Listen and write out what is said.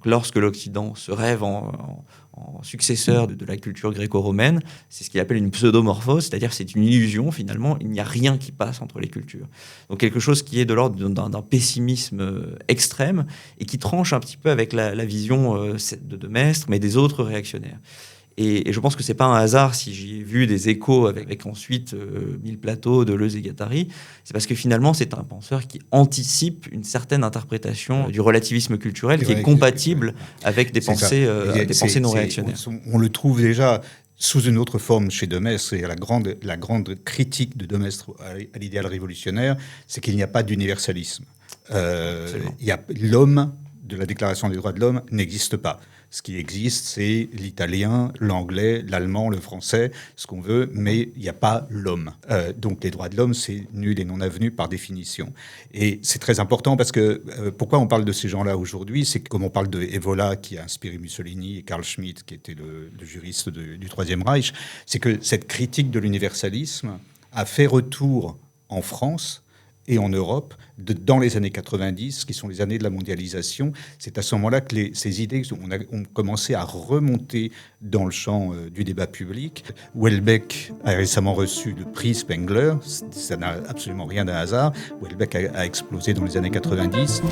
lorsque l'Occident se rêve en successeur de la culture gréco-romaine, c'est ce qu'il appelle une pseudomorphose, c'est-à-dire c'est une illusion finalement, il n'y a rien qui passe entre les cultures. Donc quelque chose qui est de l'ordre d'un pessimisme extrême et qui tranche un petit peu avec la vision de Maistre, mais des autres réactionnaires. Et je pense que c'est pas un hasard si j'ai vu des échos avec ensuite Mille Plateau, Deleuze et Guattari. C'est parce que finalement, c'est un penseur qui anticipe une certaine interprétation du relativisme culturel qui est compatible avec des pensées non réactionnaires. On le trouve déjà sous une autre forme chez de Maistre, et la grande critique de Maistre à l'idéal révolutionnaire, c'est qu'il n'y a pas d'universalisme. L'homme de la Déclaration des droits de l'homme n'existe pas. Ce qui existe, c'est l'italien, l'anglais, l'allemand, le français, ce qu'on veut, mais il n'y a pas l'homme. Donc les droits de l'homme, c'est nul et non avenu par définition. Et c'est très important parce que pourquoi on parle de ces gens-là aujourd'hui, c'est que comme on parle de Evola qui a inspiré Mussolini et Carl Schmitt qui était le juriste du Troisième Reich, c'est que cette critique de l'universalisme a fait retour en France et en Europe, dans les années 90, qui sont les années de la mondialisation. C'est à ce moment-là que ces idées ont commencé à remonter dans le champ du débat public. Houellebecq a récemment reçu le prix Spengler. Ça n'a absolument rien d'un hasard. Houellebecq a explosé dans les années 90.